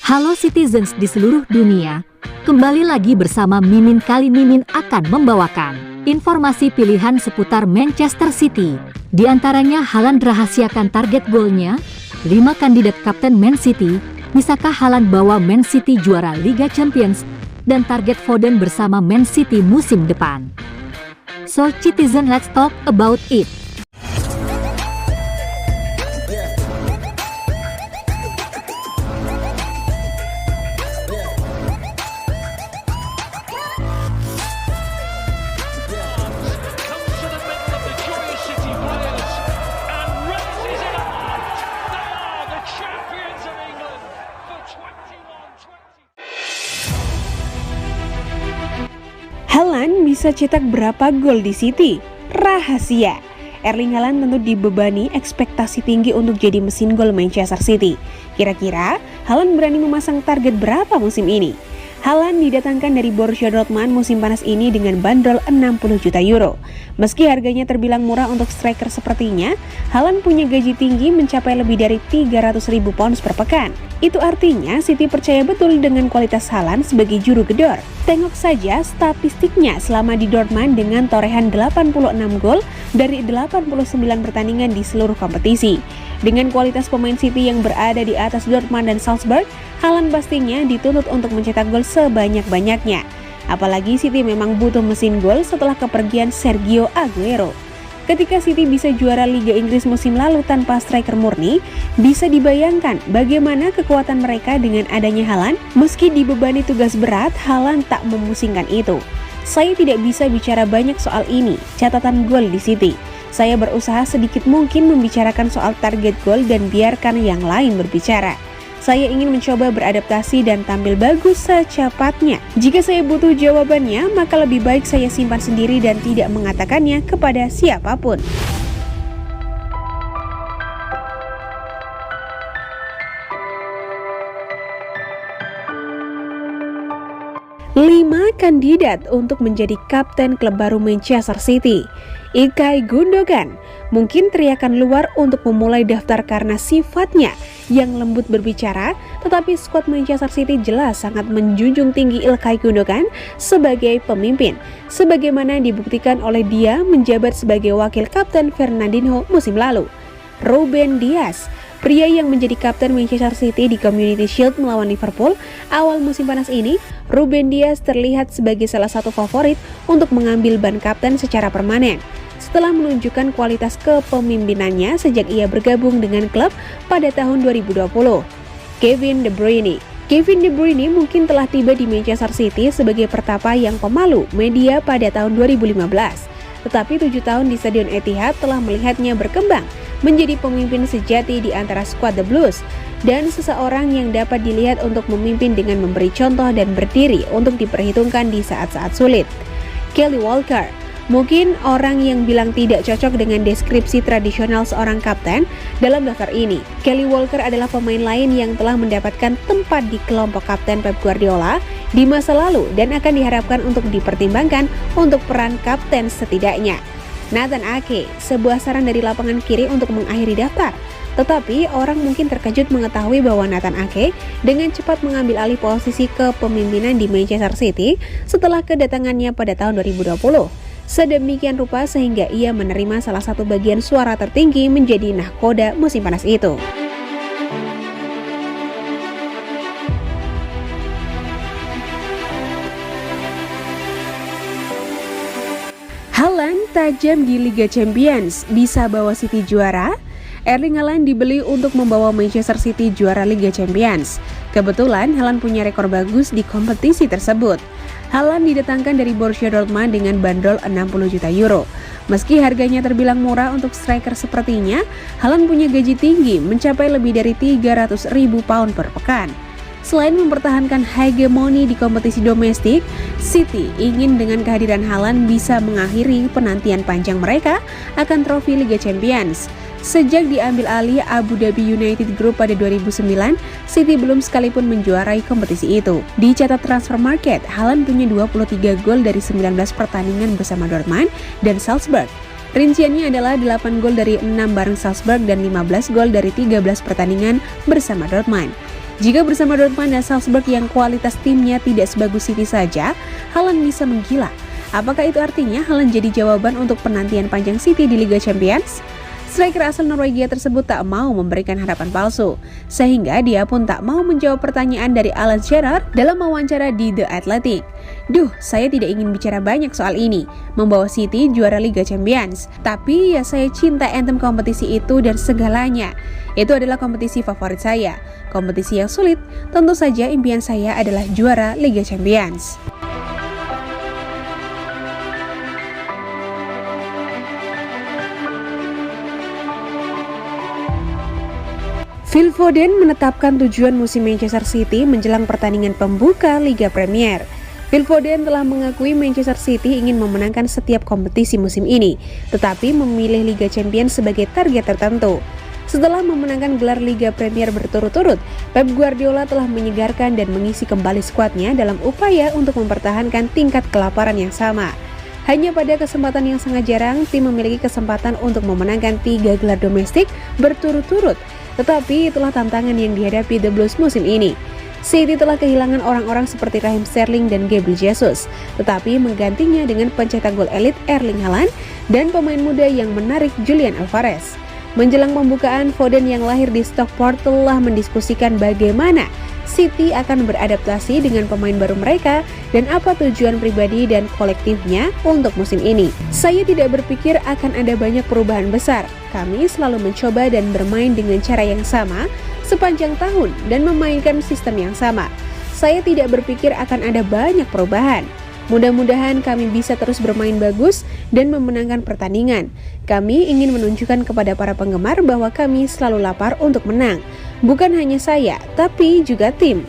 Halo citizens di seluruh dunia, kembali lagi bersama Mimin. Kali Mimin akan membawakan informasi pilihan seputar Manchester City. Di antaranya Haaland rahasiakan target golnya, 5 kandidat kapten Man City, bisakah Haaland bawa Man City juara Liga Champions, dan target Foden bersama Man City musim depan. So citizen, let's talk about it. Haaland bisa cetak berapa gol di City? Rahasia. Erling Haaland tentu dibebani ekspektasi tinggi untuk jadi mesin gol Manchester City. Kira-kira Haaland berani memasang target berapa musim ini? Haaland didatangkan dari Borussia Dortmund musim panas ini dengan bandrol 60 juta euro. Meski harganya terbilang murah untuk striker sepertinya, Haaland punya gaji tinggi mencapai lebih dari 300.000 pounds per pekan. Itu artinya City percaya betul dengan kualitas Haaland sebagai juru gedor. Tengok saja statistiknya selama di Dortmund dengan torehan 86 gol dari 89 pertandingan di seluruh kompetisi. Dengan kualitas pemain City yang berada di atas Dortmund dan Salzburg, Haaland pastinya dituntut untuk mencetak gol sebanyak-banyaknya. Apalagi City memang butuh mesin gol setelah kepergian Sergio Aguero. Ketika City bisa juara Liga Inggris musim lalu tanpa striker murni, bisa dibayangkan bagaimana kekuatan mereka dengan adanya Haaland. Meski dibebani tugas berat, Haaland tak memusingkan itu. Saya tidak bisa bicara banyak soal ini, catatan gol di City. Saya berusaha sedikit mungkin membicarakan soal target gol dan biarkan yang lain berbicara. Saya ingin mencoba beradaptasi dan tampil bagus secepatnya. Jika saya butuh jawabannya, maka lebih baik saya simpan sendiri dan tidak mengatakannya kepada siapapun. Lima kandidat untuk menjadi kapten klub baru Manchester City. Ilkay Gundogan. Mungkin teriakan luar untuk memulai daftar karena sifatnya yang lembut berbicara, tetapi skuad Manchester City jelas sangat menjunjung tinggi Ilkay Gundogan sebagai pemimpin, sebagaimana dibuktikan oleh dia menjabat sebagai wakil kapten Fernandinho musim lalu. Ruben Dias, pria yang menjadi kapten Manchester City di Community Shield melawan Liverpool awal musim panas ini, Ruben Dias terlihat sebagai salah satu favorit untuk mengambil ban kapten secara permanen setelah menunjukkan kualitas kepemimpinannya sejak ia bergabung dengan klub pada tahun 2020. Kevin De Bruyne mungkin telah tiba di Manchester City sebagai pertapa yang pemalu media pada tahun 2015, tetapi 7 tahun di Stadion Etihad telah melihatnya berkembang menjadi pemimpin sejati di antara skuad The Blues dan seseorang yang dapat dilihat untuk memimpin dengan memberi contoh dan berdiri untuk diperhitungkan di saat-saat sulit. Kyle Walker, mungkin orang yang bilang tidak cocok dengan deskripsi tradisional seorang kapten dalam daftar ini. Kyle Walker adalah pemain lain yang telah mendapatkan tempat di kelompok kapten Pep Guardiola di masa lalu dan akan diharapkan untuk dipertimbangkan untuk peran kapten setidaknya. Nathan Ake, sebuah saran dari lapangan kiri untuk mengakhiri daftar. Tetapi orang mungkin terkejut mengetahui bahwa Nathan Ake dengan cepat mengambil alih posisi kepemimpinan di Manchester City setelah kedatangannya pada tahun 2020. Sedemikian rupa sehingga ia menerima salah satu bagian suara tertinggi menjadi nahkoda musim panas itu. Haaland tajam di Liga Champions, bisa bawa City juara? Erling Haaland dibeli untuk membawa Manchester City juara Liga Champions. Kebetulan Haaland punya rekor bagus di kompetisi tersebut. Haaland didatangkan dari Borussia Dortmund dengan bandrol 60 juta euro. Meski harganya terbilang murah untuk striker sepertinya, Haaland punya gaji tinggi mencapai lebih dari 300.000 pound per pekan. Selain mempertahankan hegemoni di kompetisi domestik, City ingin dengan kehadiran Haaland bisa mengakhiri penantian panjang mereka akan trofi Liga Champions. Sejak diambil alih Abu Dhabi United Group pada 2009, City belum sekalipun menjuarai kompetisi itu. Di catat transfer market, Haaland punya 23 gol dari 19 pertandingan bersama Dortmund dan Salzburg. Rinciannya adalah 8 gol dari 6 bareng Salzburg dan 15 gol dari 13 pertandingan bersama Dortmund. Jika bersama Dortmund dan Salzburg yang kualitas timnya tidak sebagus City saja, Haaland bisa menggila. Apakah itu artinya Haaland jadi jawaban untuk penantian panjang City di Liga Champions? Striker asal Norwegia tersebut tak mau memberikan harapan palsu, sehingga dia pun tak mau menjawab pertanyaan dari Alan Shearer dalam wawancara di The Athletic. Duh, saya tidak ingin bicara banyak soal ini, membawa City juara Liga Champions. Tapi ya saya cinta anthem kompetisi itu dan segalanya. Itu adalah kompetisi favorit saya. Kompetisi yang sulit, tentu saja impian saya adalah juara Liga Champions. Phil Foden menetapkan tujuan musim Manchester City menjelang pertandingan pembuka Liga Premier. Phil Foden telah mengakui Manchester City ingin memenangkan setiap kompetisi musim ini, tetapi memilih Liga Champions sebagai target tertentu. Setelah memenangkan gelar Liga Premier berturut-turut, Pep Guardiola telah menyegarkan dan mengisi kembali skuadnya dalam upaya untuk mempertahankan tingkat kelaparan yang sama. Hanya pada kesempatan yang sangat jarang, tim memiliki kesempatan untuk memenangkan 3 gelar domestik berturut-turut. Tetapi itulah tantangan yang dihadapi The Blues musim ini. City telah kehilangan orang-orang seperti Raheem Sterling dan Gabriel Jesus, tetapi menggantinya dengan pencetak gol elit Erling Haaland dan pemain muda yang menarik Julian Alvarez. Menjelang pembukaan, Foden yang lahir di Stockport telah mendiskusikan bagaimana City akan beradaptasi dengan pemain baru mereka dan apa tujuan pribadi dan kolektifnya untuk musim ini. Saya tidak berpikir akan ada banyak perubahan besar. Kami selalu mencoba dan bermain dengan cara yang sama sepanjang tahun dan memainkan sistem yang sama. Saya tidak berpikir akan ada banyak perubahan. Mudah-mudahan kami bisa terus bermain bagus dan memenangkan pertandingan. Kami ingin menunjukkan kepada para penggemar bahwa kami selalu lapar untuk menang. Bukan hanya saya, tapi juga tim.